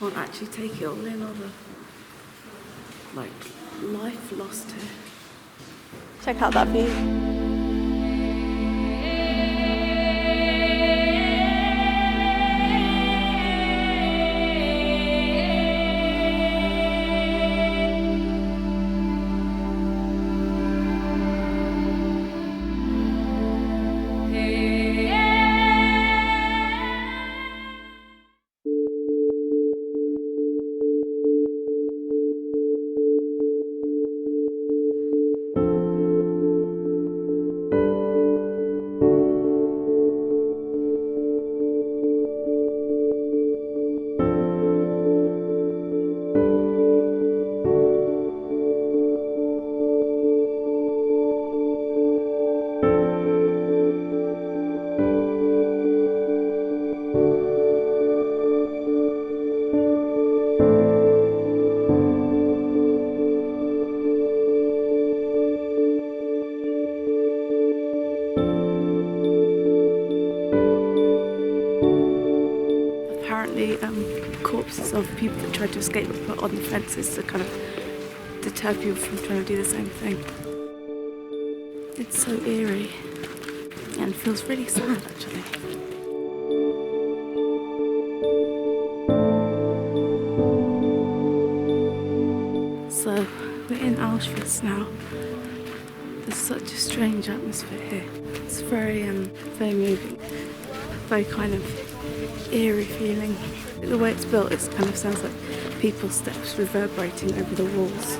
Can't actually take it all in, or the life lost here. Check out that view. Apparently, corpses of people that tried to escape were put on the fences to kind of deter people from trying to do the same thing. It's so eerie and feels really sad, actually. So, we're in Auschwitz now. There's such a strange atmosphere here. It's very moving, very kind of eerie feeling. The way it's built, it kind of sounds like people's steps reverberating over the walls.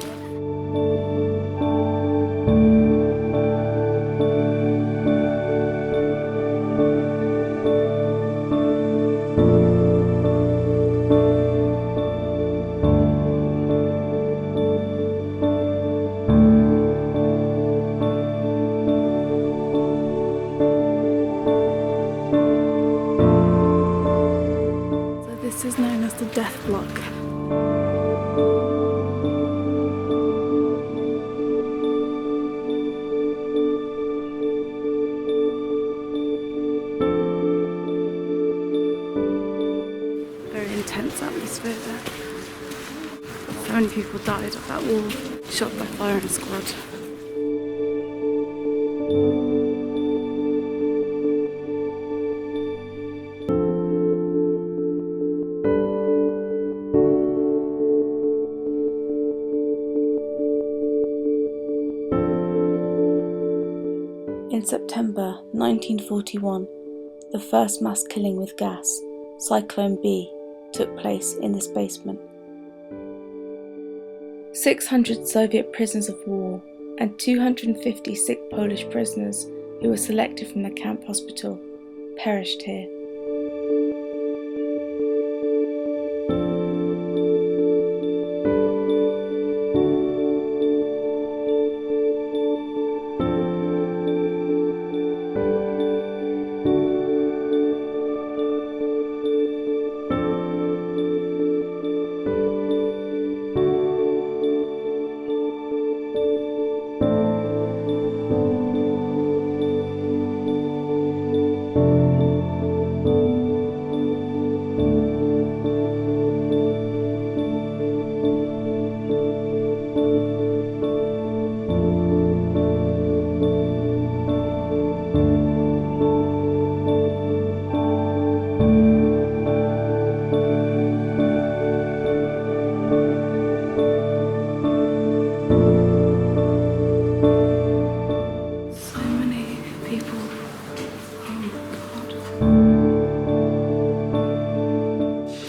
This is known as the death block. Very intense atmosphere there. So many people died at that wall, shot by firing squad. In September 1941, the first mass killing with gas, Cyclone B, took place in this basement. 600 Soviet prisoners of war and 250 sick Polish prisoners who were selected from the camp hospital perished here.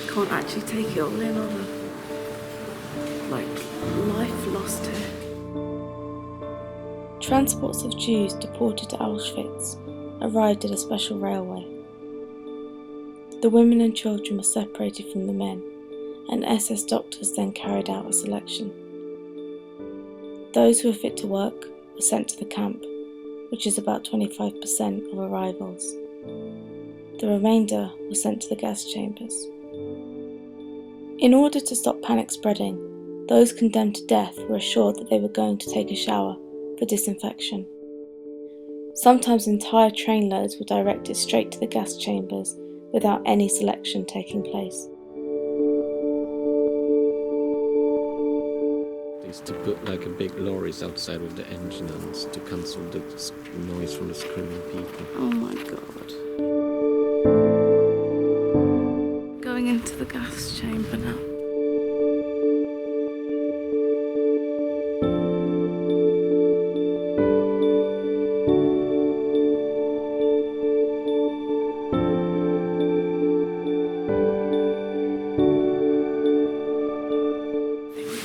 Can't actually take it all in, or the life lost here. Transports of Jews deported to Auschwitz arrived at a special railway. The women and children were separated from the men, and SS doctors then carried out a selection. Those who were fit to work were sent to the camp, which is about 25% of arrivals. The remainder were sent to the gas chambers. In order to stop panic spreading, those condemned to death were assured that they were going to take a shower for disinfection. Sometimes entire trainloads were directed straight to the gas chambers without any selection taking place. is to put like a big lorries outside with the engine and to cancel the noise from the screaming people. Oh my god. Going into the gas chamber now.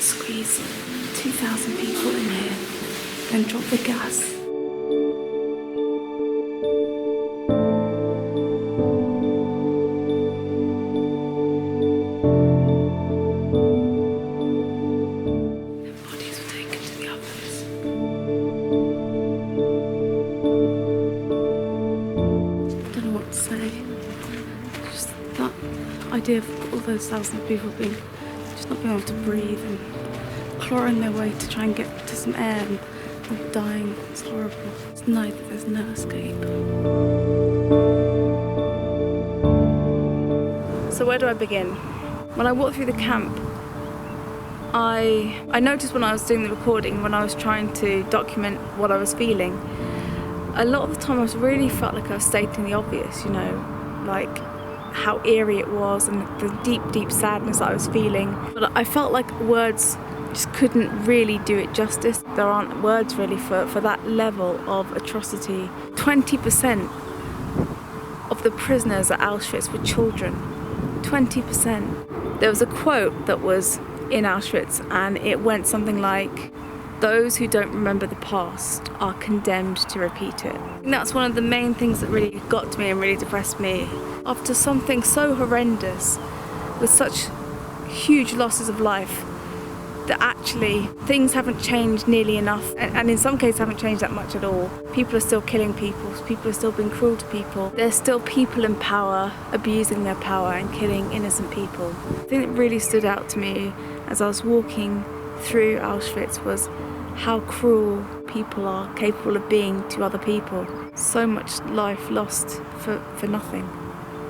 Squeeze 2,000 people in here and drop the gas. Their bodies were taken to the ovens. I don't know what to say. Just that idea of all those thousands of people being just not being able to breathe and clawing their way to try and get to some air and dying. It's horrible. Just know that there's no escape. So where do I begin? When I walked through the camp, I noticed when I was doing the recording, when I was trying to document what I was feeling, a lot of the time I really felt like I was stating the obvious, you know, like how eerie it was and the deep, deep sadness that I was feeling. But I felt like words just couldn't really do it justice. There aren't words really for that level of atrocity. 20% of the prisoners at Auschwitz were children. 20%. There was a quote that was in Auschwitz and it went something like, "Those who don't remember the past are condemned to repeat it." And that's one of the main things that really got to me and really depressed me. After something so horrendous, with such huge losses of life, that actually things haven't changed nearly enough, and in some cases haven't changed that much at all. People are still killing people are still being cruel to people. There's still people in power abusing their power and killing innocent people. The thing that really stood out to me as I was walking through Auschwitz was how cruel people are capable of being to other people. So much life lost for nothing,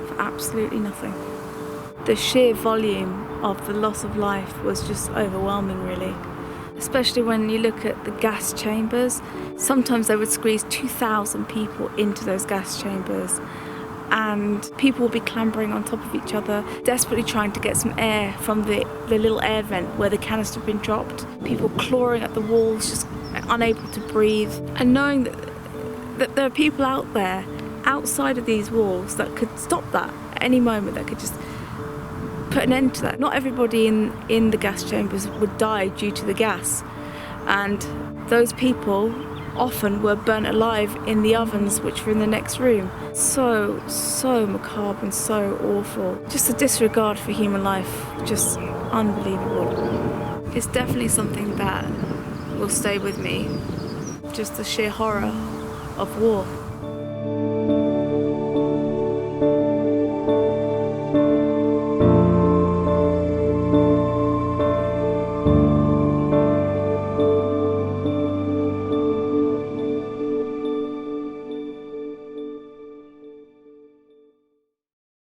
for absolutely nothing. The sheer volume of the loss of life was just overwhelming, really. Especially when you look at the gas chambers. Sometimes they would squeeze 2,000 people into those gas chambers, and people would be clambering on top of each other, desperately trying to get some air from the little air vent where the canister had been dropped. People clawing at the walls, just unable to breathe. And knowing that there are people out there, outside of these walls, that could stop that at any moment, that could just put an end to that. Not everybody in the gas chambers would die due to the gas, and those people often were burnt alive in the ovens which were in the next room. So macabre and so awful. Just a disregard for human life, just unbelievable. It's definitely something that will stay with me, just the sheer horror of war.